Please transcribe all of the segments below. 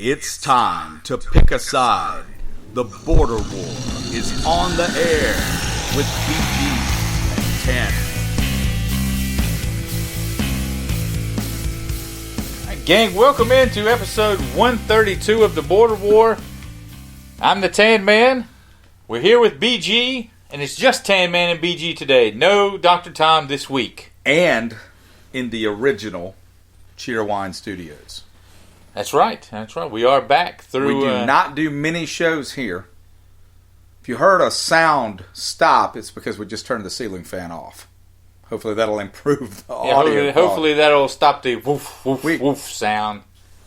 It's time to pick a side. The Border War is on the air with BG and TanMan. Right, gang, welcome into episode 132 of the Border War. I'm the TanMan. We're here with BG, and it's just TanMan and BG today. No Dr. Tom this week. And in the original Cheerwine Studios. That's right. That's right. We are back through. We do not do mini shows here. If you heard a sound stop, it's because we just turned the ceiling fan off. Hopefully that'll improve the audio. Hopefully that'll stop the woof, woof, woof sound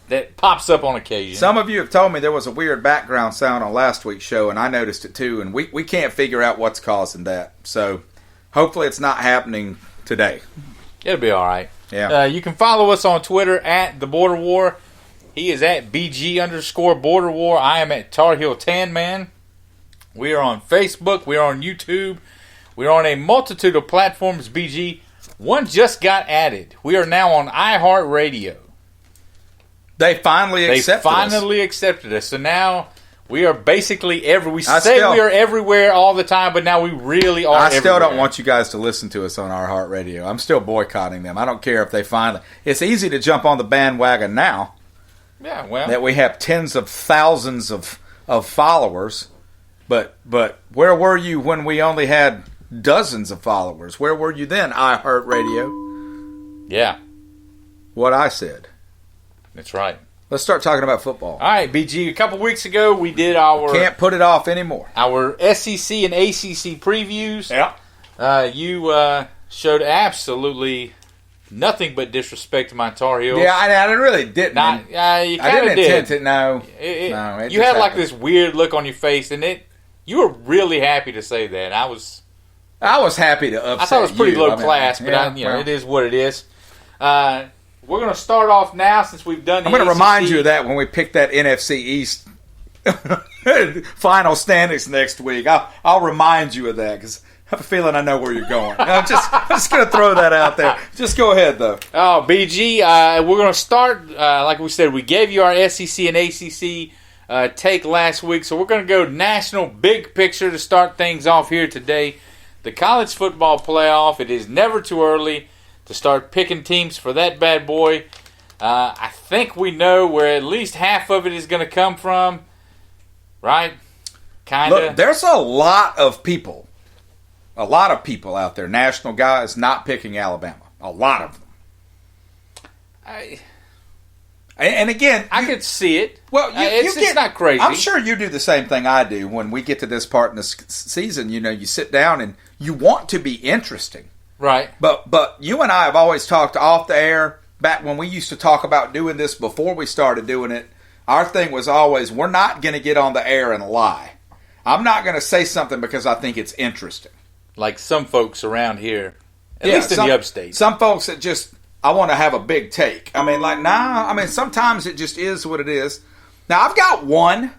that pops up on occasion. Some of you have told me there was a weird background sound on last week's show, and I noticed it too, and we can't figure out what's causing that. So hopefully it's not happening today. It'll be all right. Yeah. You can follow us on Twitter at The Border War. He is at BG_Border War. I am at Tar Heel TanMan. We are on Facebook. We are on YouTube. We are on a multitude of platforms, BG. One just got added. We are now on iHeartRadio. They finally accepted us. So now we are basically everywhere. We are everywhere all the time, but now we really are everywhere. I still don't want you guys to listen to us on iHeartRadio. I'm still boycotting them. I don't care if they finally... It's easy to jump on the bandwagon now. Yeah, well... That we have tens of thousands of followers. But where were you when we only had dozens of followers? Where were you then, iHeartRadio? Yeah. What I said. That's right. Let's start talking about football. All right, BG. A couple weeks ago, we did our... Can't put it off anymore. Our SEC and ACC previews. Yeah. You showed absolutely nothing but disrespect to my Tar Heels. Yeah, I really didn't. You kind of did. Intend to. No. You had like this weird look on your face, and you were really happy to say that. I was happy to upset you. I thought it was pretty low class, but it is what it is. We're going to start off now since we've done the I'm going to ACC. remind you of that when we pick that NFC East final standings next week. I'll remind you of that because I have a feeling I know where you're going. I'm just going to throw that out there. Just go ahead, though. Oh, BG, we're going to start, like we said, we gave you our SEC and ACC take last week, so we're going to go national big picture to start things off here today. The college football playoff, it is never too early to start picking teams for that bad boy. I think we know where at least half of it is going to come from, right? Kind of. Look, there's a lot of people out there, national guys, not picking Alabama. A lot of them. And again, I could see it. Well, it's not crazy. I'm sure you do the same thing I do when we get to this part in the season. You know, you sit down and you want to be interesting. Right. But you and I have always talked off the air, back when we used to talk about doing this before we started doing it. Our thing was always, we're not going to get on the air and lie. I'm not going to say something because I think it's interesting. Like some folks around here, at least in the upstate. Some folks that just, I want to have a big take. I mean, sometimes it just is what it is. Now, I've got one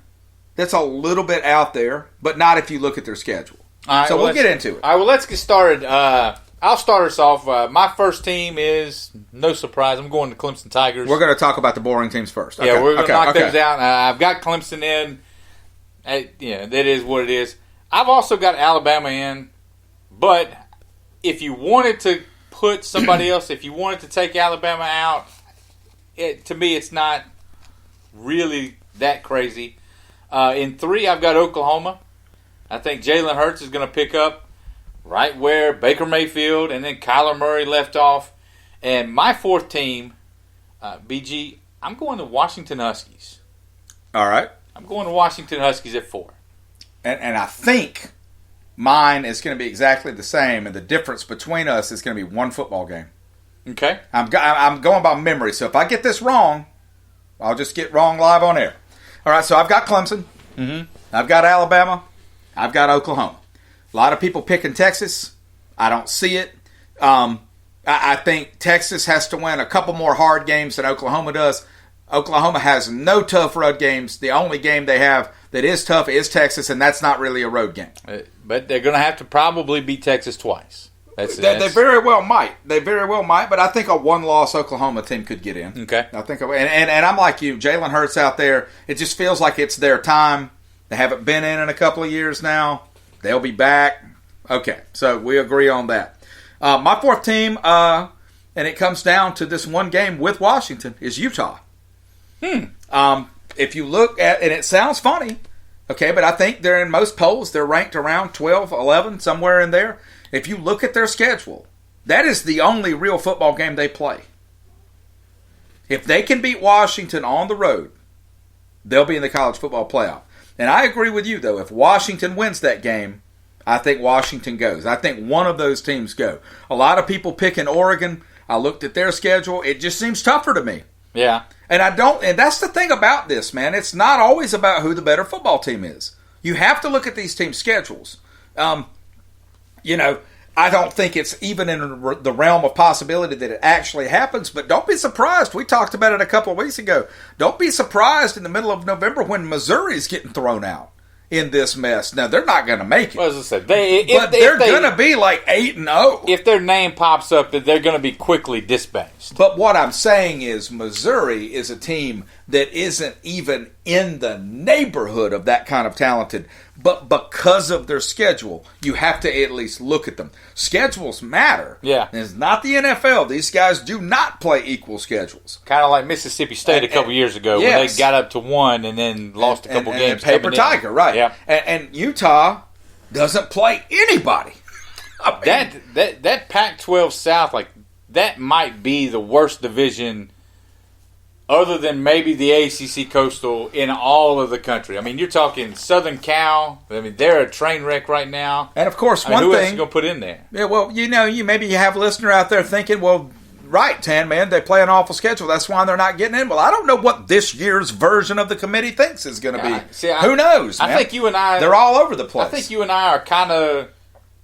that's a little bit out there, but not if you look at their schedule. All right, so we'll get into it. All right, well, let's get started. I'll start us off. My first team is, no surprise, I'm going to Clemson Tigers. We're going to talk about the boring teams first. Yeah, we're going to knock those out. I've got Clemson in. That is what it is. I've also got Alabama in. But if you wanted to put somebody else, if you wanted to take Alabama out, to me it's not really that crazy. In 3, I've got Oklahoma. I think Jalen Hurts is going to pick up right where Baker Mayfield and then Kyler Murray left off. And my 4th team, BG, I'm going to Washington Huskies. All right. I'm going to Washington Huskies at 4. And I think mine is going to be exactly the same, and the difference between us is going to be one football game. Okay. I'm going by memory, so if I get this wrong, I'll just get wrong live on air. All right, so I've got Clemson. Mm-hmm. I've got Alabama. I've got Oklahoma. A lot of people picking Texas. I don't see it. I think Texas has to win a couple more hard games than Oklahoma does. Oklahoma has no tough road games. The only game they have that is tough is Texas, and that's not really a road game. But they're going to have to probably beat Texas twice. They very well might. They very well might, but I think a one-loss Oklahoma team could get in. Okay. I think, and I'm like you. Jalen Hurts out there, it just feels like it's their time. They haven't been in a couple of years now. They'll be back. Okay, so we agree on that. My fourth team, and it comes down to this one game with Washington, is Utah. If you look at, and it sounds funny, okay, but I think they're in most polls, they're ranked around 12, 11, somewhere in there. If you look at their schedule, that is the only real football game they play. If they can beat Washington on the road, they'll be in the college football playoff. And I agree with you, though. If Washington wins that game, I think Washington goes. I think one of those teams go. A lot of people picking Oregon. I looked at their schedule. It just seems tougher to me. Yeah. And that's the thing about this, man. It's not always about who the better football team is. You have to look at these teams' schedules. I don't think it's even in the realm of possibility that it actually happens, but don't be surprised. We talked about it a couple of weeks ago. Don't be surprised in the middle of November when Missouri's getting thrown out in this mess. Now, they're not going to make it. Well, as I said, they're going to be like 8-0. If their name pops up, they're going to be quickly dispatched. But what I'm saying is Missouri is a team that isn't even in the neighborhood of that kind of talented. But because of their schedule, you have to at least look at them. Schedules matter. Yeah. And it's not the NFL. These guys do not play equal schedules. Kind of like Mississippi State a couple years ago when they got up to 1 and then lost a couple games. Paper Tiger, right. Yeah. And Utah doesn't play anybody. That Pac-12 South, like, that might be the worst division other than maybe the ACC Coastal in all of the country. I mean, you're talking Southern Cal. I mean, they're a train wreck right now. And, of course, who else is going to put in there? Yeah, well, you have a listener out there thinking, well, right, TanMan, they play an awful schedule. That's why they're not getting in. Well, I don't know what this year's version of the committee thinks is going to be. Who knows, man? I think you and I... They're all over the place. I think you and I are kind of...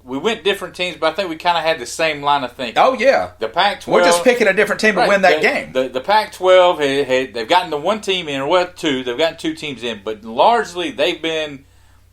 We went different teams, but I think we kind of had the same line of thinking. Oh, yeah. The Pac-12... We're just picking a different team to win that game. The Pac-12, they've gotten the one team in, or well, two. They've gotten two teams in, but largely they've been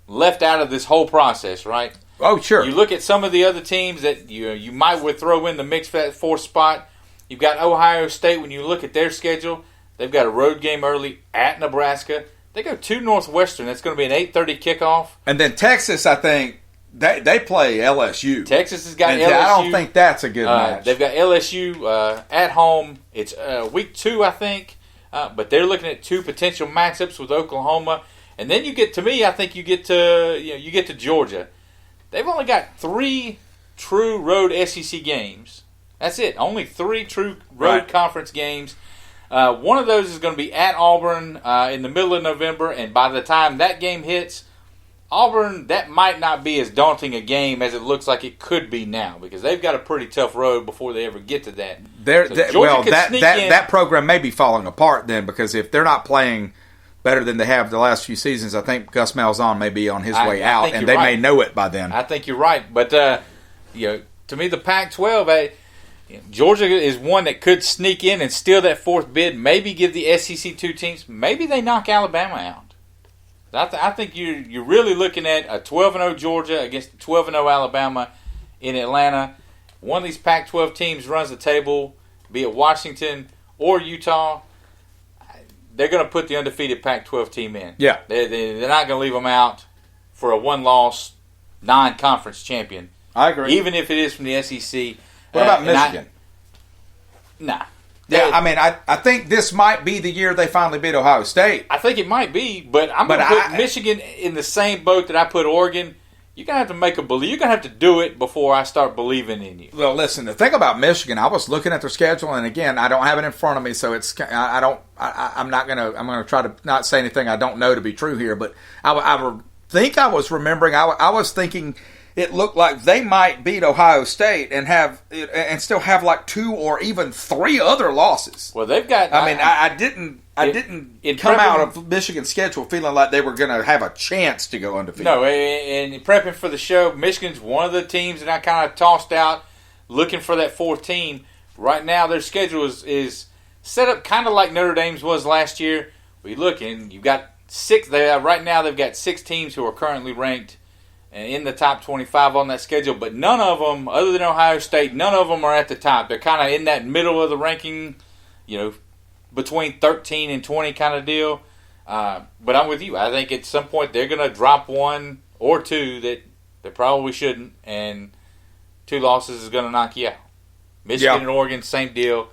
left out of this whole process, right? Oh, sure. You look at some of the other teams that you might would throw in the mix for that fourth spot. You've got Ohio State. When you look at their schedule, they've got a road game early at Nebraska. They go to Northwestern. That's going to be an 8:30 kickoff. And then Texas, I think, they play LSU. Texas has got LSU. I don't think that's a good match. They've got LSU at home. It's week 2, I think. But they're looking at 2 potential matchups with Oklahoma. And then you get to me. I think you get to Georgia. They've only got 3 true road SEC games. That's it. Only 3 true road conference games. One of those is going to be at Auburn in the middle of November. And by the time that game hits, Auburn, that might not be as daunting a game as it looks like it could be now, because they've got a pretty tough road before they ever get to that. That program may be falling apart then, because if they're not playing better than they have the last few seasons, I think Gus Malzahn may be on his way out, and they may know it by then. I think you're right, but to me, the Pac-12, Georgia is one that could sneak in and steal that 4th bid. Maybe give the SEC 2 teams. Maybe they knock Alabama out. I think you're really looking at a 12-0 Georgia against a 12-0 Alabama in Atlanta. One of these Pac-12 teams runs the table, be it Washington or Utah. They're going to put the undefeated Pac-12 team in. Yeah, they're not going to leave them out for a one-loss non-conference champion. I agree. Even if it is from the SEC. What about Michigan? Nah. Yeah, I mean, I think this might be the year they finally beat Ohio State. I think it might be, but I'm going to put Michigan in the same boat that I put Oregon. You're going to have to You're going to have to do it before I start believing in you. Well, listen, the thing about Michigan, I was looking at their schedule, and again, I don't have it in front of me, so I'm going to try to not say anything I don't know to be true here, but I think I was remembering, I was thinking it looked like they might beat Ohio State and still have like 2 or even 3 other losses. Well, they've got. I didn't come out of Michigan's schedule feeling like they were going to have a chance to go undefeated. No, and prepping for the show, Michigan's one of the teams that I kind of tossed out, looking for that 4th team. Right now, their schedule is set up kind of like Notre Dame's was last year. We look, and you've got 6. Right now, they've got 6 teams who are currently ranked in the top 25 on that schedule, but none of them, other than Ohio State, none of them are at the top. They're kind of in that middle of the ranking, between 13 and 20 kind of deal. But I'm with you. I think at some point they're going to drop one or two that they probably shouldn't, and 2 losses is going to knock you out. Michigan and Oregon, same deal.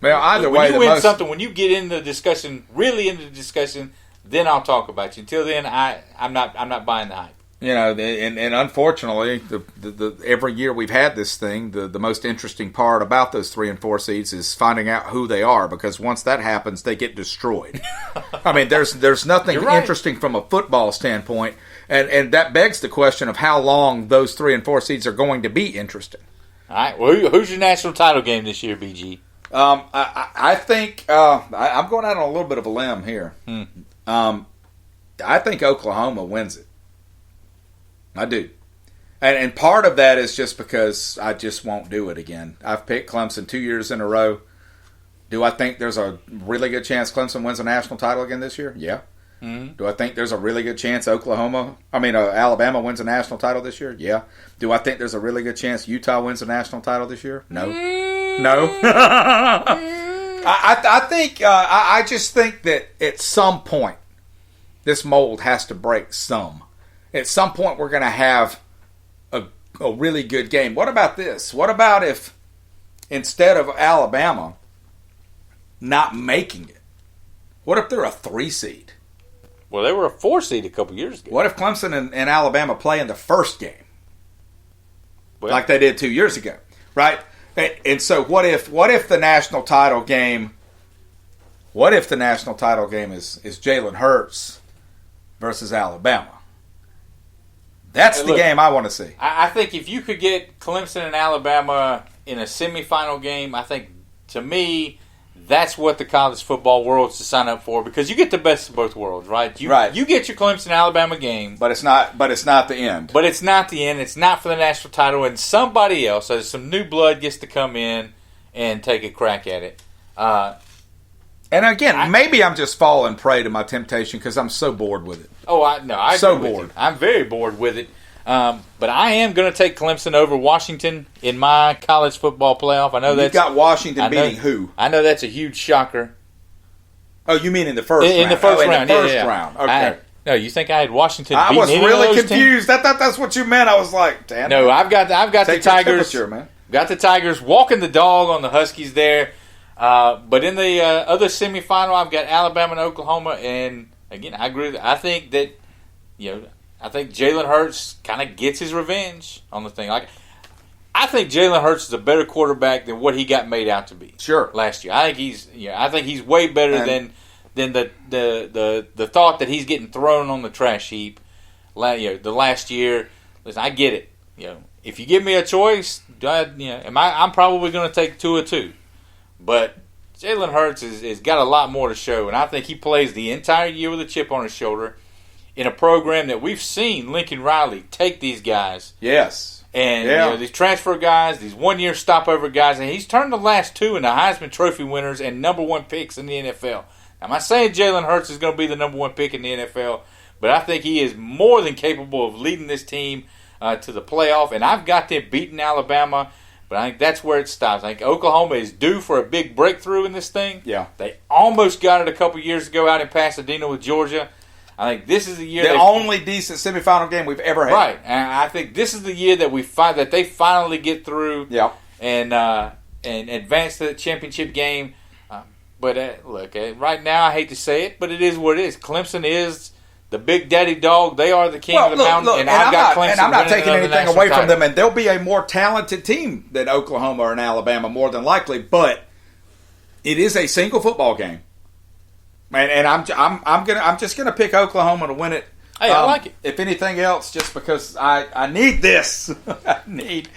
Well, either way, when you win something, when you get into the discussion, really into the discussion, then I'll talk about you. Until then, I'm not buying the hype. And unfortunately, the every year we've had this thing, the most interesting part about those 3 and 4 seeds is finding out who they are, because once that happens, they get destroyed. I mean, there's nothing interesting from a football standpoint, and that begs the question of how long those 3 and 4 seeds are going to be interesting. All right, well, who's your national title game this year, BG? I think I'm going out on a little bit of a limb here. I think Oklahoma wins it. I do. And part of that is just because I just won't do it again. I've picked Clemson 2 years in a row. Do I think there's a really good chance Clemson wins a national title again this year? Yeah. Mm-hmm. Do I think there's a really good chance Alabama wins a national title this year? Yeah. Do I think there's a really good chance Utah wins a national title this year? No. No. I just think that at some point this mold has to break some. At some point, we're going to have a really good game. What about this? What about if instead of Alabama not making it, what if they're a 3 seed? Well, they were a 4 seed a couple years ago. What if Clemson and Alabama play in the first game, like they did 2 years ago, right? And so, what if the national title game? What if the national title game is Jalen Hurts versus Alabama? That's the game I want to see. I think if you could get Clemson and Alabama in a semifinal game, I think, to me, that's what the college football world's to sign up for, because you get the best of both worlds, right? You get your Clemson-Alabama game. But it's not the end. But it's not the end. It's not for the national title, and somebody else, some new blood, gets to come in and take a crack at it. And again, maybe I'm just falling prey to my temptation because I'm so bored with it. I'm so bored. I'm very bored with it. But I am going to take Clemson over Washington in my college football playoff. I know you've got Washington beating who? I know that's a huge shocker. Oh, you mean in the first round? In the first round. In the first round. Okay. No, you think I had Washington? I was really confused. Teams? I thought that's what you meant. I was like, damn. No, I've got the Tigers. Man. Got the Tigers walking the dog on the Huskies there. But in the other semifinal, I've got Alabama and Oklahoma, and again, I agree. I think that I think Jalen Hurts kind of gets his revenge on the thing. I think Jalen Hurts is a better quarterback than what he got made out to be. Sure. Last year, I think he's way better than the thought that he's getting thrown on the trash heap. The last year, listen, I get it. If you give me a choice, I'm probably going to take 2 or 2. But Jalen Hurts has got a lot more to show, and I think he plays the entire year with a chip on his shoulder in a program that we've seen Lincoln Riley take these guys. Yes. And these transfer guys, these one-year stopover guys, and he's turned the last 2 into Heisman Trophy winners and number 1 picks in the NFL. I'm not saying Jalen Hurts is going to be the number 1 pick in the NFL, but I think he is more than capable of leading this team to the playoff, and I've got them beating Alabama. But I think that's where it stops. I think Oklahoma is due for a big breakthrough in this thing. Yeah. They almost got it a couple years ago out in Pasadena with Georgia. I think this is the year. The only decent semifinal game we've ever had. Right. And I think this is the year that they finally get through and advance to the championship game. But look, right now I hate to say it, but it is what it is. Clemson is the big daddy dog. They are the king of the mountain, and I've got Clemson. And I'm not taking anything away from them, and they'll be a more talented team than Oklahoma and Alabama, more than likely. But it is a single football game, and I'm just gonna pick Oklahoma to win it. Hey, I like it. If anything else, just because I need this, I need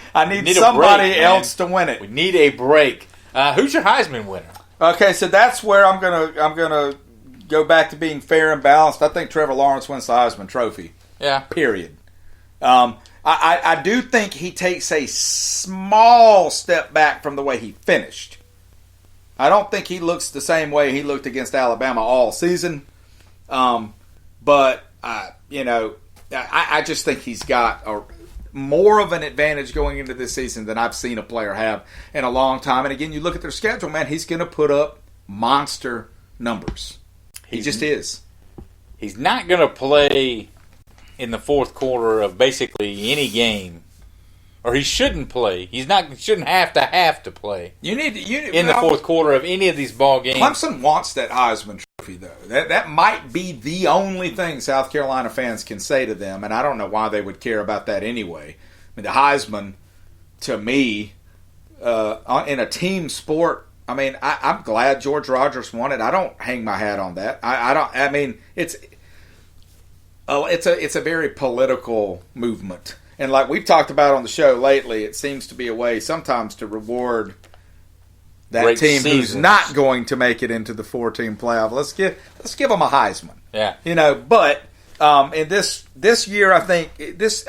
somebody else to win it. We need a break. Who's your Heisman winner? Okay, so that's where I'm gonna go back to being fair and balanced. I think Trevor Lawrence wins the Heisman Trophy. Yeah. Period. I do think he takes a small step back from the way he finished. I don't think he looks the same way he looked against Alabama all season. But I just think he's got more of an advantage going into this season than I've seen a player have in a long time. And again, you look at their schedule, man, he's going to put up monster numbers. He just is. He's not going to play in the fourth quarter of basically any game, or he shouldn't play. Shouldn't have to play. In the fourth quarter of any of these ball games. Clemson wants that Heisman Trophy, though. That might be the only thing South Carolina fans can say to them, and I don't know why they would care about that anyway. I mean, the Heisman, to me, in a team sport. I mean, I'm glad George Rogers won it. I don't hang my hat on that. I don't. I mean, it's a very political movement, and like we've talked about on the show lately, it seems to be a way sometimes to reward that great team seasons. who's not going to make it into the 4-team playoff. Let's give them a Heisman. Yeah, But in this year, I think this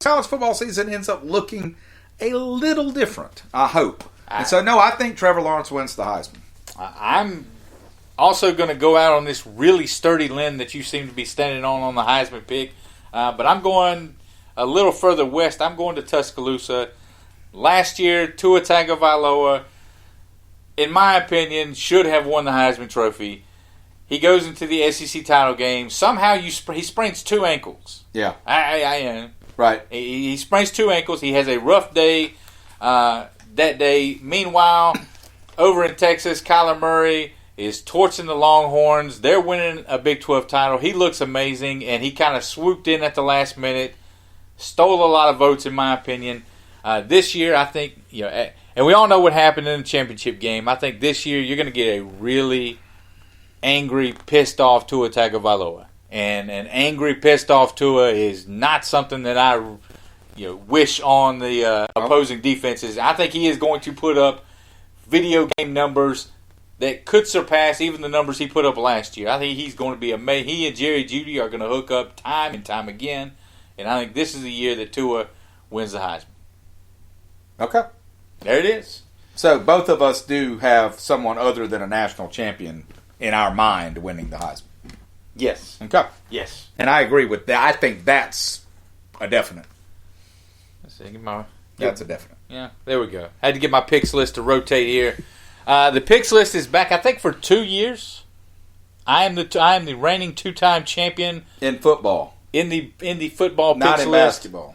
college football season ends up looking a little different. I hope. And so, no, I think Trevor Lawrence wins the Heisman. I'm also going to go out on this really sturdy limb that you seem to be standing on the Heisman pick. But I'm going a little further west. I'm going to Tuscaloosa. Last year, Tua Tagovailoa, in my opinion, should have won the Heisman Trophy. He goes into the SEC title game. Somehow he sprains 2 ankles. Yeah. Right. He sprains 2 ankles. He has a rough day that day. Meanwhile, over in Texas, Kyler Murray is torching the Longhorns. They're winning a Big 12 title. He looks amazing, and he kind of swooped in at the last minute, stole a lot of votes, in my opinion. This year, I think, and we all know what happened in the championship game. I think this year you're going to get a really angry, pissed off Tua Tagovailoa. And an angry, pissed off Tua is not something that I wish on the opposing defenses. I think he is going to put up video game numbers that could surpass even the numbers he put up last year. I think he's going to be amazing. He and Jerry Jeudy are going to hook up time and time again, and I think this is the year that Tua wins the Heisman. Okay. There it is. So both of us do have someone other than a national champion in our mind winning the Heisman. Yes. Okay. Yes. And I agree with that. I think that's a definite. Let's see. That's a definite. Yeah, there we go. I had to get my picks list to rotate here. The picks list is back, I think, for 2 years. I am the reigning 2-time champion in football. In the football picks not list. in basketball.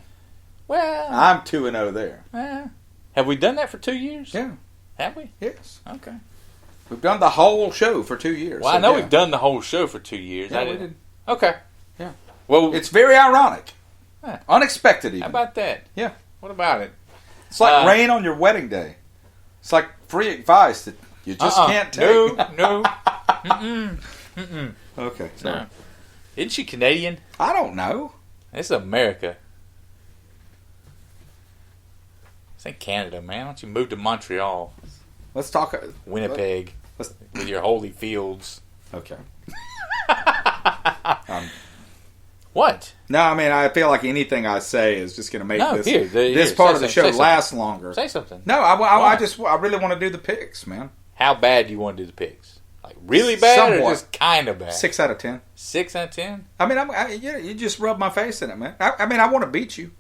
Well, I'm 2-0 there. Have we done that for 2 years? Yeah. Have we? Yes. Okay. We've done the whole show for 2 years. Well, I know we've done the whole show for 2 years. Yeah, we did. Okay. Yeah. Well, it's very ironic. Unexpected even. How about that? Yeah. What about it? It's like rain on your wedding day. It's like free advice that you just can't take. No. Mm-mm. Okay. Sorry. No. Isn't she Canadian? I don't know. This is America. This ain't Canada, man. Why don't you move to Montreal? Let's talk. Winnipeg. With your holy fields. Okay. What? No, I mean, I feel like anything I say is just going to make this part of the show last longer. Say something. No, I really want to do the picks, man. How bad do you want to do the picks? Like really bad Somewhat. or just kind of bad? 6 out of 10. 6 out of 10? I mean, you just rub my face in it, man. I want to beat you.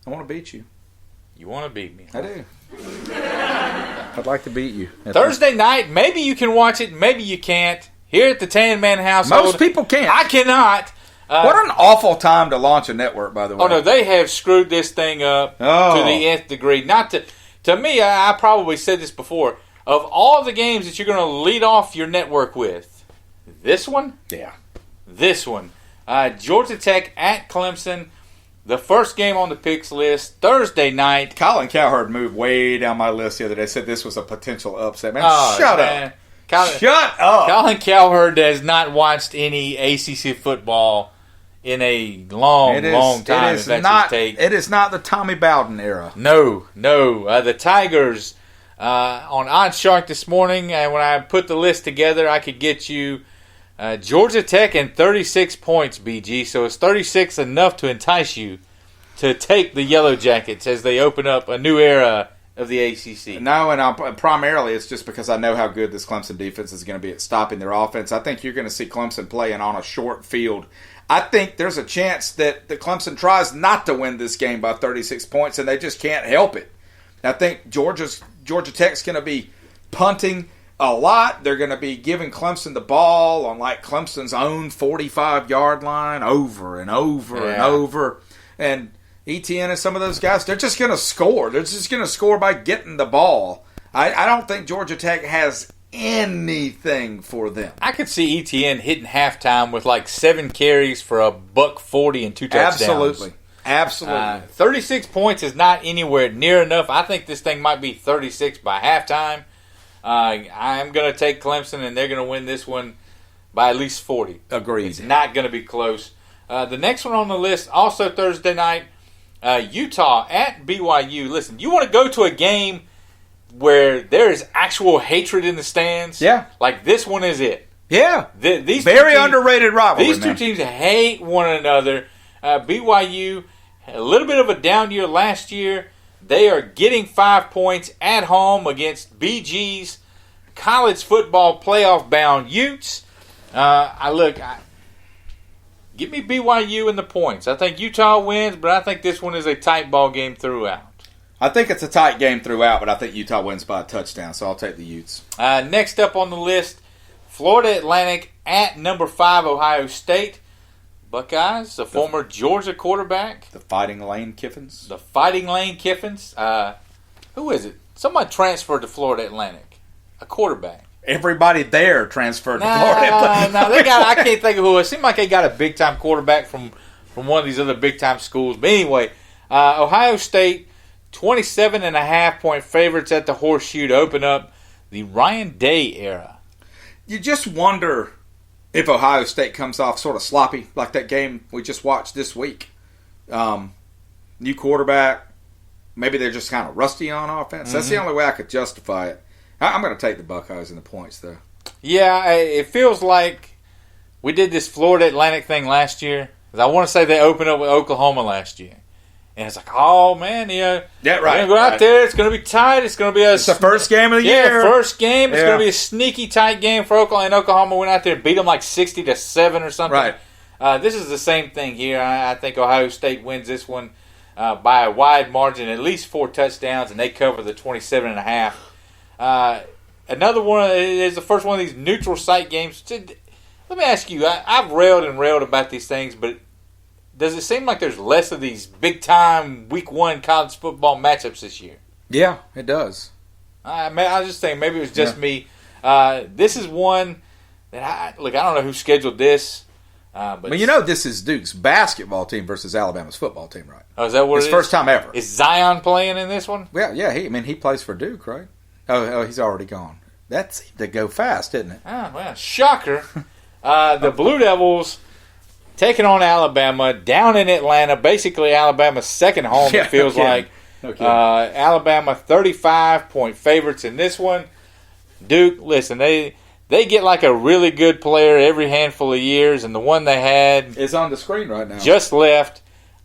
I want to beat you. You want to beat me? I do. I'd like to beat you. Thursday night, maybe you can watch it, maybe you can't. Here at the TanMan household. Most people can't. I cannot. What an awful time to launch a network, by the way. Oh, no, they have screwed this thing up to the nth degree. Not to me, I probably said this before. Of all the games that you're going to lead off your network with, this one? Yeah. This one. Georgia Tech at Clemson. The first game on the picks list, Thursday night. Colin Cowherd moved way down my list the other day. Said this was a potential upset. Man, shut up. Shut up. Colin Cowherd has not watched any ACC football in a long time. It is not the Tommy Bowden era. No. The Tigers on OddsShark this morning, and when I put the list together, I could get you Georgia Tech and 36 points, BG. So it's 36 enough to entice you to take the Yellow Jackets as they open up a new era of the ACC. No, and primarily it's just because I know how good this Clemson defense is going to be at stopping their offense. I think you're going to see Clemson playing on a short field. I think there's a chance that the Clemson tries not to win this game by 36 points, and they just can't help it. I think Georgia Tech's going to be punting a lot. They're going to be giving Clemson the ball on like Clemson's own 45-yard line over and over and over. And ETN and some of those guys, they're just going to score. They're just going to score by getting the ball. I don't think Georgia Tech has anything for them. I could see ETN hitting halftime with like 7 carries for $140 and 2 touchdowns. Absolutely. 36 points is not anywhere near enough. I think this thing might be 36 by halftime. I'm going to take Clemson, and they're going to win this one by at least 40. Agreed. It's not going to be close. The next one on the list, also Thursday night, Utah at BYU. Listen, you want to go to a game where there is actual hatred in the stands? Yeah. Like this one is it. Yeah. These very underrated rivalry. These two teams hate one another. BYU, a little bit of a down year last year. They are getting 5 points at home against BG's college football playoff bound Utes. Give me BYU in the points. I think Utah wins, but I think this one is a tight ball game throughout. I think it's a tight game throughout, but I think Utah wins by a touchdown, so I'll take the Utes. Next up on the list, Florida Atlantic at number 5 Ohio State. Buckeyes, the former Georgia quarterback. The Fighting Lane Kiffins. Who is it? Someone transferred to Florida Atlantic. A quarterback. Everybody there transferred to Florida Atlantic. I can't think of who. It seemed like they got a big-time quarterback from one of these other big-time schools. But anyway, Ohio State, 27.5-point favorites at the Horseshoe to open up the Ryan Day era. You just wonder if Ohio State comes off sort of sloppy, like that game we just watched this week. New quarterback. Maybe they're just kind of rusty on offense. Mm-hmm. That's the only way I could justify it. I'm going to take the Buckeyes in the points, though. Yeah, it feels like we did this Florida Atlantic thing last year. I want to say they opened up with Oklahoma last year. And it's like, oh, man, yeah, right. We're going to go out there. It's going to be tight. It's going to be it's the first game of the year. First game. It's going to be a sneaky tight game for Oklahoma. And Oklahoma went out there and beat them like 60-7 or something. Right. This is the same thing here. I think Ohio State wins this one by a wide margin, at least 4 touchdowns, and they cover the 27.5. Another one is the first one of these neutral site games. Let me ask you, I've railed about these things, but does it seem like there's less of these big-time Week 1 college football matchups this year? Yeah, it does. I was just saying, maybe it was just me. This is one that I don't know who scheduled this. But this is Duke's basketball team versus Alabama's football team, right? Oh, is that what it is? It's first time ever. Is Zion playing in this one? Well, yeah. He plays for Duke, right? Oh, he's already gone. That seemed to go fast, didn't it? Oh, well, shocker. The Blue Devils taking on Alabama down in Atlanta. Basically, Alabama's second home, it feels like. Okay. Alabama 35-point favorites in this one. Duke, listen, they get like a really good player every handful of years, and the one they had is on the screen right now. Just left.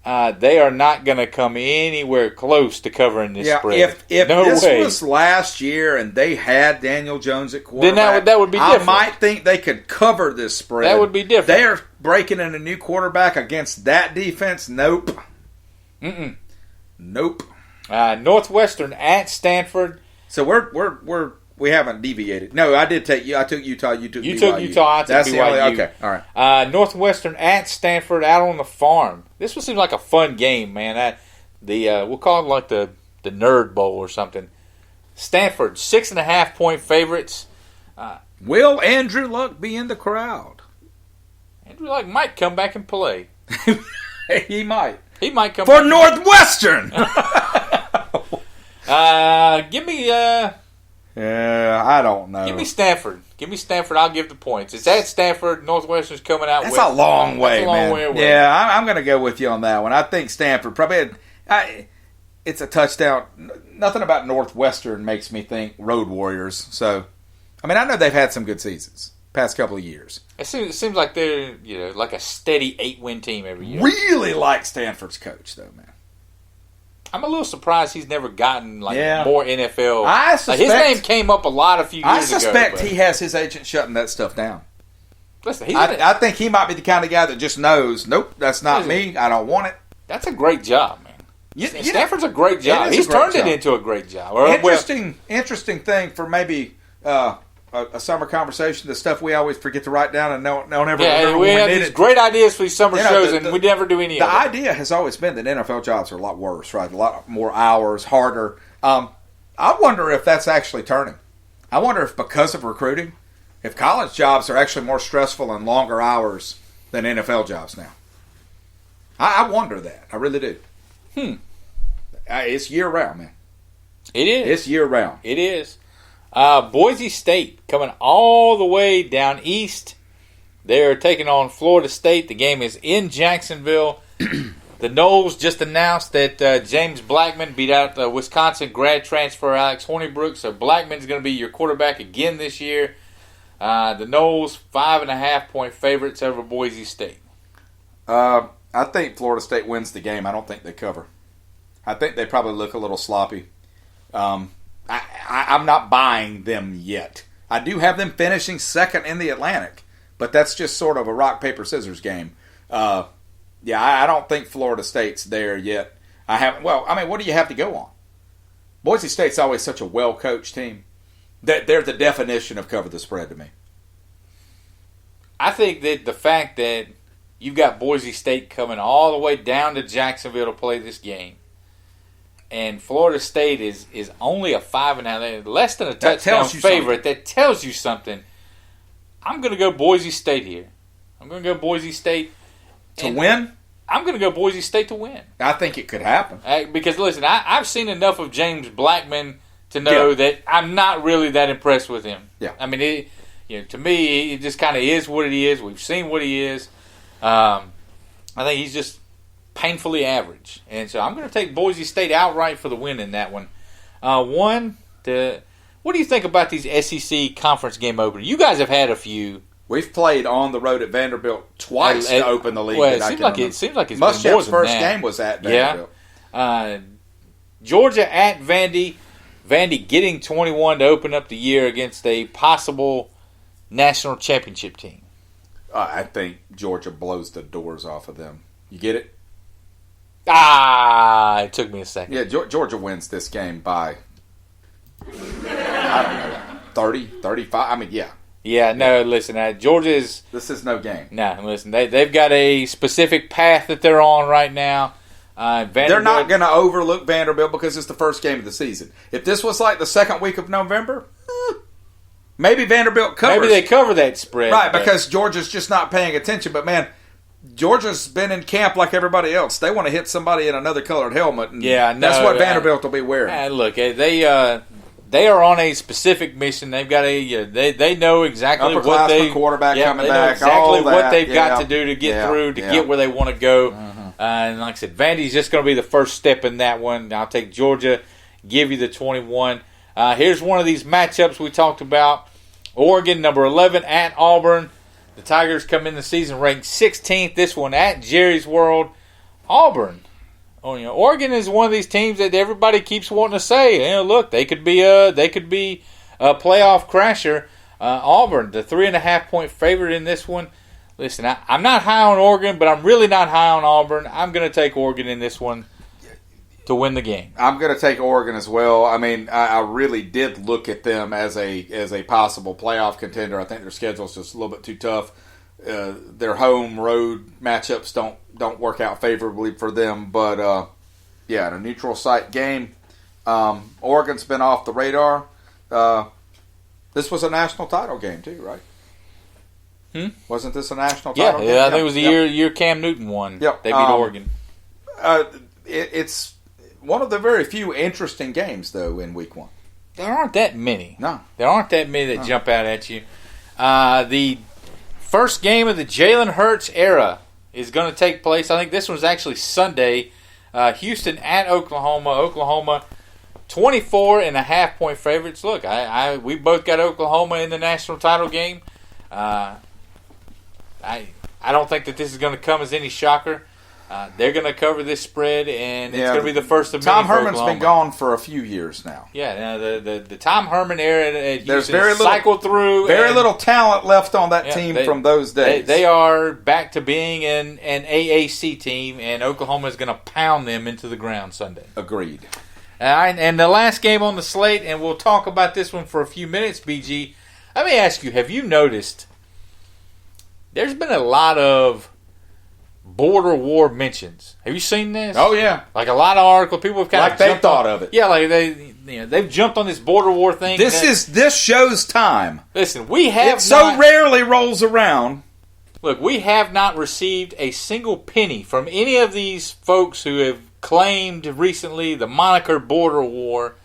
They are not going to come anywhere close to covering this spread. If this was last year and they had Daniel Jones at quarterback, then that would be different. I might think they could cover this spread. That would be different. They are breaking in a new quarterback against that defense. Nope. Nope. Northwestern at Stanford. So we haven't deviated. No, I did take you. I took Utah. You took BYU. Took Utah. I took BYU. Okay, all right. Northwestern at Stanford out on the farm. This one seems like a fun game, man. We'll call it like the Nerd Bowl or something. Stanford 6.5-point favorites. Will Andrew Luck be in the crowd? Andrew Luck might come back and play. He might. He might come for Northwestern. Give me. I don't know. Give me Stanford. I'll give the points. It's at Stanford. Northwestern's coming out. That's a long way, man. Way away. Yeah, I'm going to go with you on that one. I think Stanford probably. It's a touchdown. Nothing about Northwestern makes me think Road Warriors. So, I know they've had some good seasons past couple of years. It seems like they're like a steady 8-win team every year. Really like Stanford's coach, though, man. I'm a little surprised he's never gotten Yeah. more NFL. I Like, suspect his name came up a lot a few I years ago. suspect but- he has his agent shutting that stuff down. Listen, I think he might be the kind of guy that just knows, nope, that's not me. I don't want it. that's a great job, man. Stanford's a great It job. is a He's great turned job. it into a great job. Or, Interesting thing for maybe a summer conversation. The stuff we always forget to write down and don't ever remember we when have we need these it. great ideas for these summer You know, shows, the- and we never do any The of it. idea has always been that NFL jobs are a lot worse, right? A lot more hours, harder. I wonder if that's actually turning. I wonder if because of recruiting, if college jobs are actually more stressful and longer hours than NFL jobs now. I wonder that. I really do. It's year round, man. It is. It's year round. It is. Boise State coming all the way down east. They're taking on Florida State. The game is in Jacksonville. The Noles just announced that James Blackman beat out the Wisconsin grad transfer Alex Hornibrook. So Blackman's going to be your quarterback again this year. The Noles 5.5-point favorites over Boise State. I think Florida State wins the game. I don't think they cover. I think they probably look a little sloppy. I'm not buying them yet. I do have them finishing second in the Atlantic, but that's just sort of a rock, paper, scissors game. I don't think Florida State's there yet. What do you have to go on? Boise State's always such a well-coached team. They're the definition of cover the spread to me. I think that the fact that you've got Boise State coming all the way down to Jacksonville to play this game, and Florida State is only a 5.5, less than a touchdown favorite. That tells you something. I'm going to go Boise State here. I'm going to go Boise State To win? I'm going to go Boise State to win. I think it could happen. Because, listen, I've seen enough of James Blackman to know that I'm not really that impressed with him. Yeah. I mean, to me, it just kind of is what it is. We've seen what he is. I think he's just painfully average. And so I'm going to take Boise State outright for the win in that one. What do you think about these SEC conference game openers? You guys have had a few. We've played on the road at Vanderbilt twice to open the league. Well, it seems like it's been more Muschampe's than first that. game was at Vanderbilt. Yeah. Georgia at Vandy. Vandy getting 21 to open up the year against a possible national championship team. I think Georgia blows the doors off of them. You get it? It took me a second. Yeah, Georgia wins this game by, I don't know, 30, 35. I mean, yeah. Yeah, no, listen, Georgia's... This is no game. No, listen, they've got a specific path that they're on right now. They're not going to overlook Vanderbilt because it's the first game of the season. If this was like the second week of November, maybe Vanderbilt covers. Maybe they cover that spread. Right, because Georgia's just not paying attention. But, man, Georgia's been in camp like everybody else. They want to hit somebody in another colored helmet. And that's what Vanderbilt will be wearing. Look, they are on a specific mission. They've got they know exactly what they quarterback coming they back. know exactly all what that. they've got to do to get through to get where they want to go. And like I said, Vandy's just going to be the first step in that one. I'll take Georgia, give you the 21. Here's one of these matchups we talked about. Oregon, number 11 at Auburn. The Tigers come in the season ranked 16th. This one at Jerry's World. Auburn. Oregon is one of these teams that everybody keeps wanting to say, look, they could be a playoff crasher. Auburn, the 3.5-point favorite in this one. Listen, I'm not high on Oregon, but I'm really not high on Auburn. I'm going to take Oregon in this one to win the game. I'm going to take Oregon as well. I mean, I really did look at them as a possible playoff contender. I think their schedule's just a little bit too tough. Their home road matchups don't work out favorably for them. But in a neutral site game, Oregon's been off the radar. This was a national title game too, right? Wasn't this a national title game? Yeah, I think it was the year Cam Newton won. Yep. They beat Oregon. It's one of the very few interesting games, though, in week one. There aren't that many. No. There aren't that many that jump out at you. The first game of the Jalen Hurts era is going to take place. I think this one's actually Sunday. Houston at Oklahoma. Oklahoma, 24.5-point favorites. Look, we both got Oklahoma in the national title game. I don't think that this is going to come as any shocker. They're going to cover this spread, and it's going to be the first of many. Tom Herman's been gone for a few years now. Yeah, the Tom Herman era at There's Houston cycled through. Very little talent left on that team from those days. They are back to being an AAC team, and Oklahoma is going to pound them into the ground Sunday. Agreed. And the last game on the slate, and we'll talk about this one for a few minutes, BG. Let me ask you, have you noticed there's been a lot of border war mentions? Have you seen this? Oh, yeah. Like a lot of articles. People have kind of they thought of it. Yeah, like they've jumped on this border war thing. This shows time. Listen, we have so rarely rolls around. Look, we have not received a single penny from any of these folks who have claimed recently the moniker border war.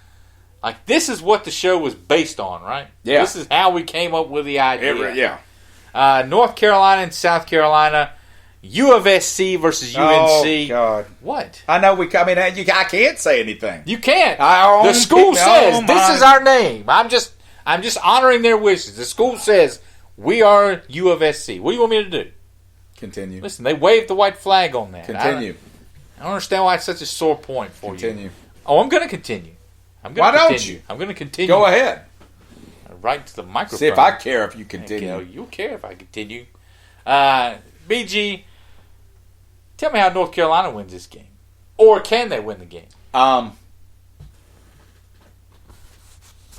Like, this is what the show was based on, right? Yeah. This is how we came up with the idea. Yeah. North Carolina and South Carolina. U of SC versus UNC. Oh, God. What? I know I can't say anything. You can't. The school says this is our name. I'm just honoring their wishes. The school says we are U of SC. What do you want me to do? Continue. Listen, they waved the white flag on that. Continue. I don't understand why it's such a sore point for you. Continue. Oh, I'm going to continue. Why don't you? I'm going to continue. Go ahead. Right to the microphone. See if I care if you continue. Okay, you'll care if I continue. BG, tell me how North Carolina wins this game. Or can they win the game?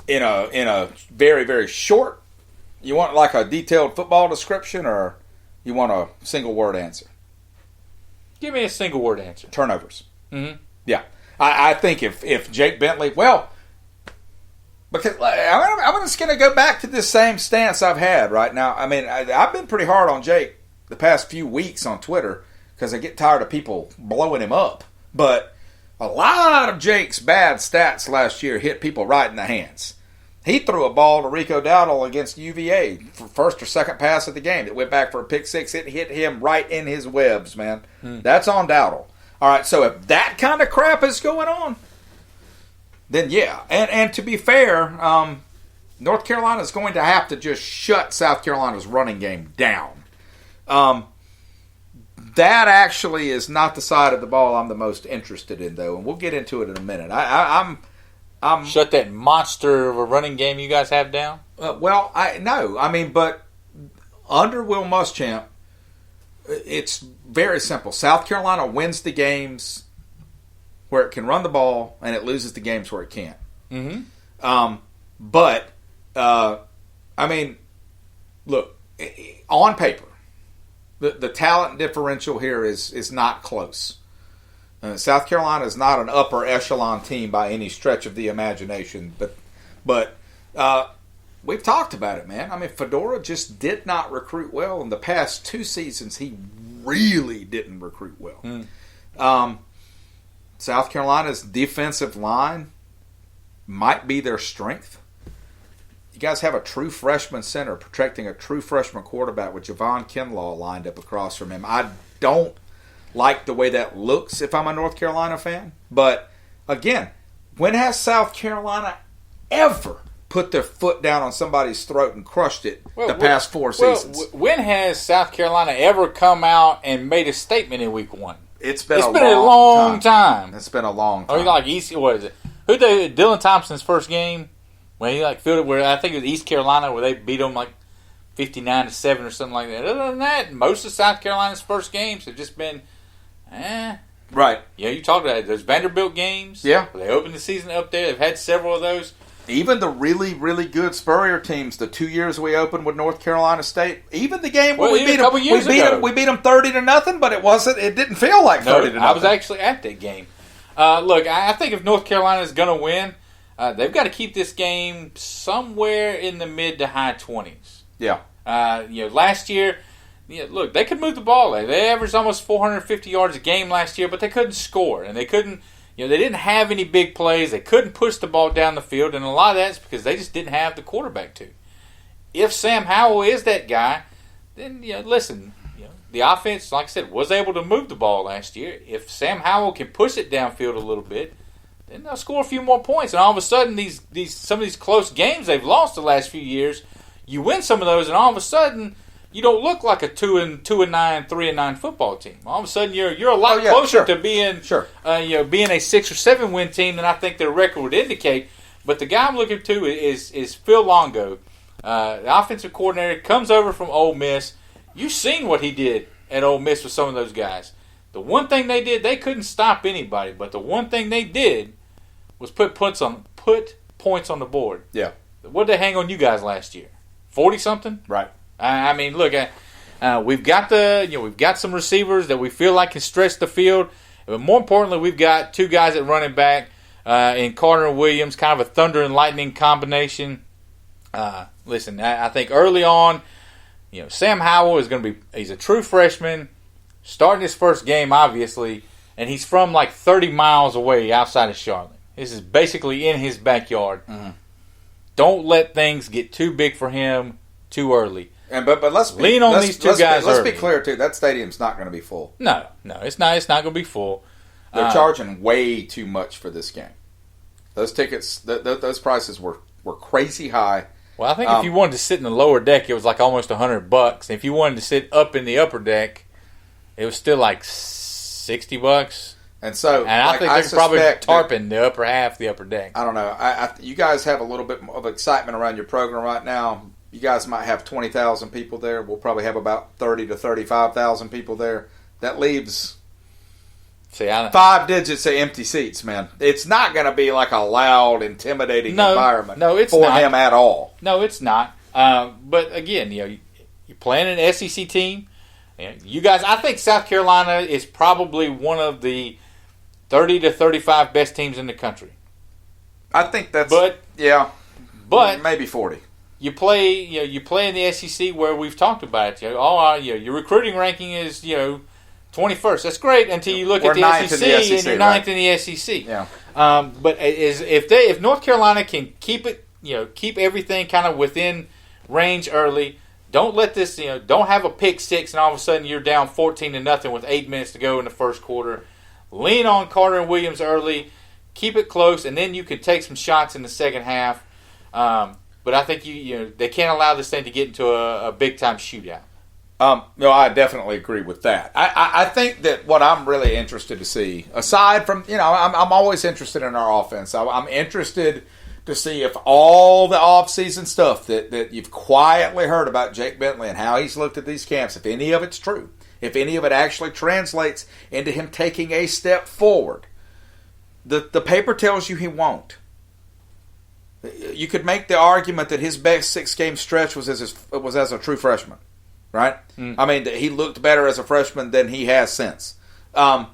In a very, very short, you want like a detailed football description, or you want a single word answer? Give me a single word answer. Turnovers. Mm-hmm. Yeah. I think if Jake Bentley, because I'm just going to go back to this same stance I've had right now. I mean, I've been pretty hard on Jake the past few weeks on Twitter because I get tired of people blowing him up. But a lot of Jake's bad stats last year hit people right in the hands. He threw a ball to Rico Dowdle against UVA for first or second pass of the game. It went back for a pick six. It hit him right in his webs, man. That's on Dowdle. All right, so if that kind of crap is going on, then yeah. And to be fair, North Carolina is going to have to just shut South Carolina's running game down. That actually is not the side of the ball I'm the most interested in, though, and we'll get into it in a minute. I'm shut that monster of a running game you guys have down? But under Will Muschamp, it's very simple. South Carolina wins the games where it can run the ball, and it loses the games where it can't. Mm-hmm. Look, on paper, the talent differential here is not close. South Carolina is not an upper echelon team by any stretch of the imagination, but we've talked about it, man. I mean, Fedora just did not recruit well. In the past 2 seasons, he really didn't recruit well. South Carolina's defensive line might be their strength. You guys have a true freshman center protecting a true freshman quarterback with Javon Kinlaw lined up across from him. I don't like the way that looks if I'm a North Carolina fan. But, again, when has South Carolina ever put their foot down on somebody's throat and crushed it past 4 seasons? When has South Carolina ever come out and made a statement in week 1? It's been a long time. It's been a long time. Or like what is it? Who did Dylan Thompson's first game when he fielded where I think it was East Carolina where they beat them 59-7 or something like that. Other than that, most of South Carolina's first games have just been right. Yeah, you talked about it. Those Vanderbilt games. Yeah. They opened the season up there. They've had several of those. Even the really, really good Spurrier teams, the 2 years we opened with North Carolina State, even the game where we beat them, we beat them 30-0, but it didn't feel like 30-0. I was actually at that game. Look, I think if North Carolina is going to win, they've got to keep this game somewhere in the mid to high 20s. Yeah. Last year, look, they could move the ball. They averaged almost 450 yards a game last year, but they couldn't score, and they couldn't. They didn't have any big plays. They couldn't push the ball down the field, and a lot of that's because they just didn't have the quarterback to. If Sam Howell is that guy, then listen. The offense, like I said, was able to move the ball last year. If Sam Howell can push it downfield a little bit, then they'll score a few more points. And all of a sudden, some of these close games they've lost the last few years, you win some of those, and all of a sudden, you don't look like a 2-9, 3-9 football team. All of a sudden, you're a lot closer to being being a 6 or 7 win team than I think their record would indicate. But the guy I'm looking to is Phil Longo, the offensive coordinator, comes over from Ole Miss. You've seen what he did at Ole Miss with some of those guys. The one thing they did, they couldn't stop anybody. But the one thing they did was put points on the board. Yeah. What did they hang on you guys last year? 40-something? Right. I mean, look, we've got some receivers that we feel like can stretch the field. But more importantly, we've got 2 guys at running back in Carter and Williams, kind of a thunder and lightning combination. Listen, I think early on, Sam Howell is going to he's a true freshman, starting his first game, obviously, and he's from like 30 miles away outside of Charlotte. This is basically in his backyard. Mm-hmm. Don't let things get too big for him too early. But lean on these 2 guys. Let's be clear too. That stadium's not going to be full. No, it's not. It's not going to be full. They're charging way too much for this game. Those tickets, those prices were crazy high. Well, I think if you wanted to sit in the lower deck, it was like almost $100. If you wanted to sit up in the upper deck, it was still like $60. And so, I think they're probably tarping the upper half, the upper deck. I don't know. You guys have a little bit of excitement around your program right now. You guys might have 20,000 people there. We'll probably have about 30 to 35,000 people there. That leaves 5 digits of empty seats, man. It's not going to be like a loud, intimidating environment for him at all. No, it's not. But again, you're playing an SEC team. You guys, I think South Carolina is probably one of the 30 to 35 best teams in the country. I think that's maybe 40. You play in the SEC where we've talked about it. Your recruiting ranking is 21st. That's great until you look at the SEC and you're ninth in the SEC. Yeah. But if North Carolina can keep everything kind of within range early, don't let this don't have a pick six and all of a sudden you're down 14-0 with 8 minutes to go in the first quarter. Lean on Carter and Williams early, keep it close, and then you can take some shots in the second half. But I think they can't allow this thing to get into a big time shootout. No, I definitely agree with that. I think that what I'm really interested to see, aside from I'm always interested in our offense. I'm interested to see if all the off-season stuff that you've quietly heard about Jake Bentley and how he's looked at these camps, if any of it's true, if any of it actually translates into him taking a step forward. The paper tells you he won't. You could make the argument that his best 6-game stretch was as a true freshman, right? Mm. I mean, that he looked better as a freshman than he has since. I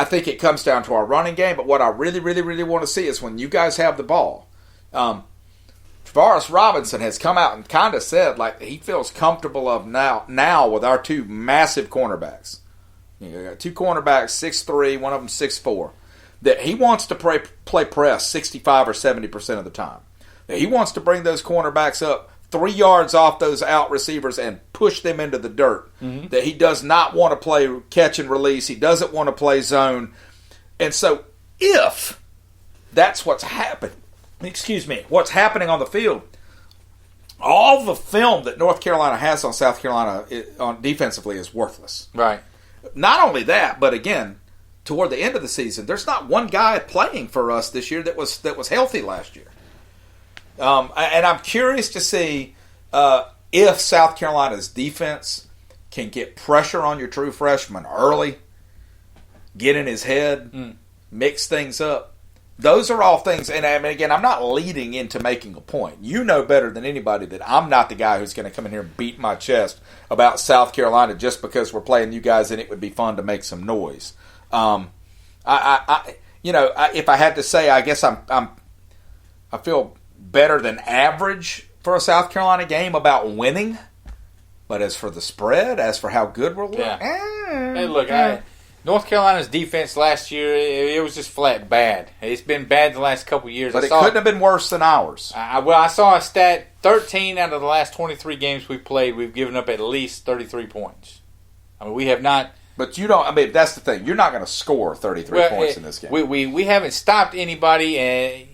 think it comes down to our running game, but what I really, really, really want to see is when you guys have the ball. Travaris Robinson has come out and kind of said like he feels comfortable of now with our 2 massive cornerbacks. You got 2 cornerbacks, 6'3", one of them 6'4", that he wants to play press 65 or 70% of the time. That he wants to bring those cornerbacks up 3 yards off those out receivers and push them into the dirt. Mm-hmm. That he does not want to play catch and release. He doesn't want to play zone. And so if that's what's happening, what's happening on the field, all the film that North Carolina has on South Carolina on defensively is worthless. Right. Not only that, but again, toward the end of the season, there's not one guy playing for us this year that was healthy last year. And I'm curious to see if South Carolina's defense can get pressure on your true freshman early, get in his head, mix things up. Those are all things, and I mean, again, I'm not leading into making a point. You know better than anybody that I'm not the guy who's going to come in here and beat my chest about South Carolina just because we're playing you guys and it would be fun to make some noise. If I had to say, I guess I feel better than average for a South Carolina game about winning. But as for the spread, as for how good we're looking, hey, look, North Carolina's defense last year, it was just flat bad. It's been bad the last couple of years. But it couldn't have been worse than ours. I saw a stat, 13 out of the last 23 games we've played, we've given up at least 33 points. I mean, we have not... But you don't... I mean, that's the thing. You're not going to score 33 points in this game. We haven't stopped anybody, and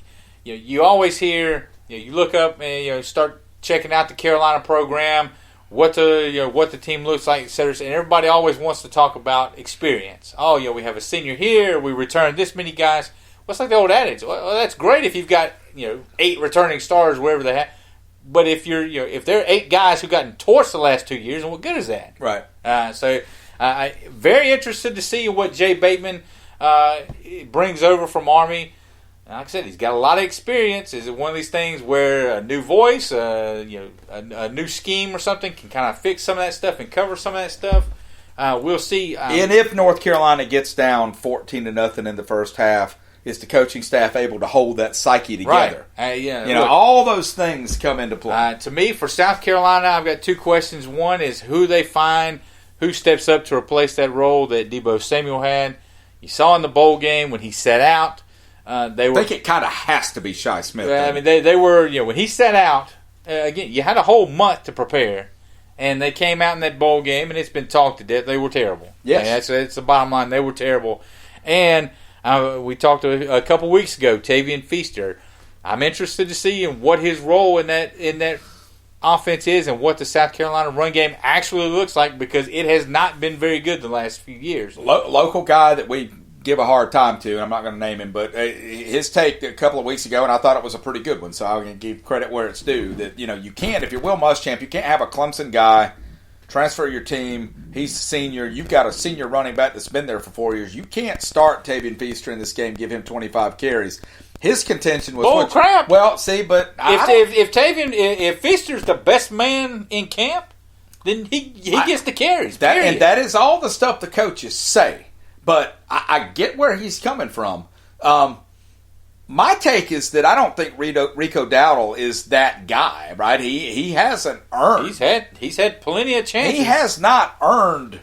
you always hear... you look up and start checking out the Carolina program, what the team looks like, etc. And everybody always wants to talk about experience. Oh, we have a senior here. We returned this many guys. What's like the old adage? Well, that's great if you've got 8 returning stars, wherever they have. But if if there are 8 guys who've gotten torched the last 2 years, and what good is that? Right. So, very interested to see what Jay Bateman brings over from Army. Like I said, he's got a lot of experience. Is it one of these things where a new voice, a new scheme or something can kind of fix some of that stuff and cover some of that stuff? We'll see. And if North Carolina gets down 14-0 in the first half, is the coaching staff able to hold that psyche together? Right. All those things come into play. To me, for South Carolina, I've got 2 questions. One is who they find, who steps up to replace that role that Debo Samuel had. You saw in the bowl game when he sat out. I think it kind of has to be Shi Smith. I mean, they were, when he sat out, again, you had a whole month to prepare, and they came out in that bowl game, and it's been talked to death. They were terrible. Yes. That's the bottom line. They were terrible. And we talked a couple weeks ago, Tavian Feaster. I'm interested to see what his role in that offense is and what the South Carolina run game actually looks like, because it has not been very good the last few years. Local guy that we give a hard time to, and I'm not going to name him, but his take a couple of weeks ago, and I thought it was a pretty good one, so I'm going to give credit where it's due, that you can't, if you're Will Muschamp, you can't have a Clemson guy transfer your team. He's a senior. You've got a senior running back that's been there for 4 years. You can't start Tavian Feaster in this game, give him 25 carries. His contention was crap. Well, see, but if Feaster's the best man in camp, then he gets the carries. And that is all the stuff the coaches say. But I get where he's coming from. My take is that I don't think Rico Dowdle is that guy, right? He hasn't earned. He's had plenty of chances. He has not earned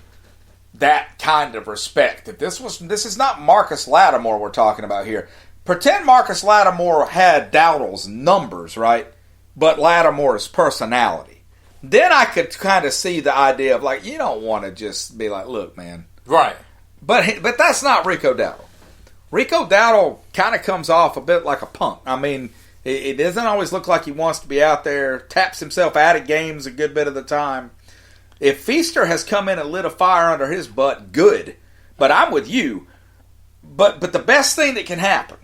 that kind of respect. If this is not Marcus Lattimore we're talking about here. Pretend Marcus Lattimore had Dowdle's numbers, right? But Lattimore's personality. Then I could kind of see the idea of you don't want to just be like, look, man. Right. But that's not Rico Dowdle. Rico Dowdle kind of comes off a bit like a punk. I mean, it doesn't always look like he wants to be out there, taps himself out of games a good bit of the time. If Feaster has come in and lit a fire under his butt, good. But I'm with you. But the best thing that can happen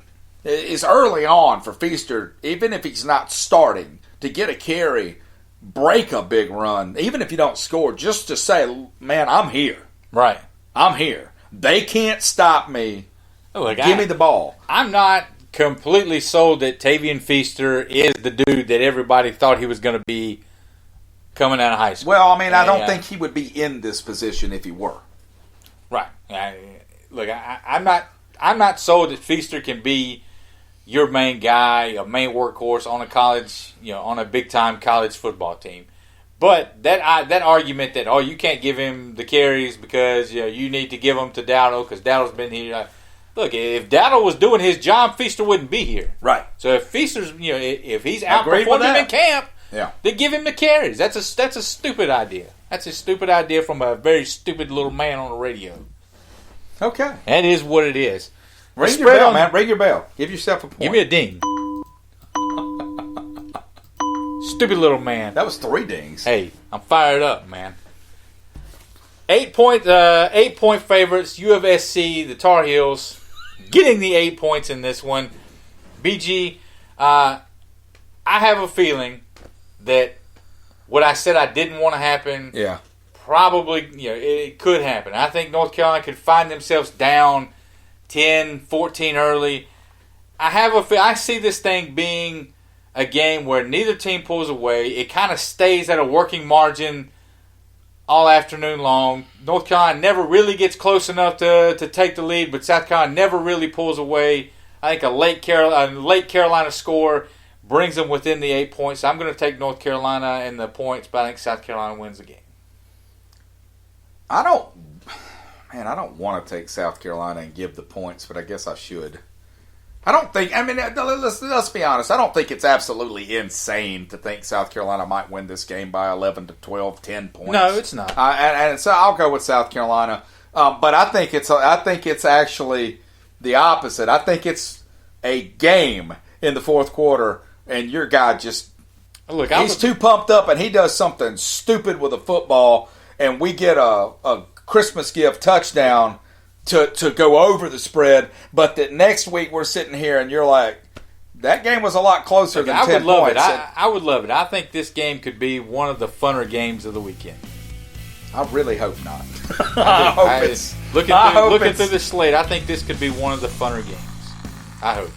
is early on for Feaster, even if he's not starting, to get a carry, break a big run, even if you don't score, just to say, man, I'm here. Right. I'm here. They can't stop me. Give me the ball. I'm not completely sold that Tavian Feaster is the dude that everybody thought he was going to be coming out of high school. Well, I mean, I don't think he would be in this position if he were. Right. I'm not sold that Feaster can be your main guy, a main workhorse on a college, on a big time college football team. But that argument that you can't give him the carries because you need to give them to Dowdle because Dowdle's been here. Look, if Dowdle was doing his job, Feaster wouldn't be here. Right. So if Feaster's if he's outperforming him in camp, then give him the carries. That's a stupid idea. That's a stupid idea from a very stupid little man on the radio. Okay. That is what it is. Ring your bell, man. Ring your bell. Give yourself a point. Give me a ding. Stupid little man. That was 3 dings. Hey, I'm fired up, man. 8-point favorites, U of SC, the Tar Heels, getting the 8 points in this one. BG, I have a feeling that what I said I didn't want to happen, probably, it could happen. I think North Carolina could find themselves down 10-14 early. I see this thing being a game where neither team pulls away. It kind of stays at a working margin all afternoon long. North Carolina never really gets close enough to take the lead, but South Carolina never really pulls away. I think a late Carolina score brings them within the 8 points. I'm going to take North Carolina and the points, but I think South Carolina wins the game. I don't want to take South Carolina and give the points, but I guess I should. I don't think, let's be honest, I don't think it's absolutely insane to think South Carolina might win this game by 11 to 12, 10 points. No, it's not. And so I'll go with South Carolina. But I think it's actually the opposite. I think it's a game in the fourth quarter, and your guy just Look, he's too pumped up, and he does something stupid with a football, and we get a Christmas gift touchdown to go over the spread. But that next week we're sitting here, and you're like, that game was a lot closer than 10 I would love points. it. I would love it. I think this game could be one of the funner games of the weekend. I really hope not. I hope it's. Looking through the slate, I think this could be one of the funner games. I hope.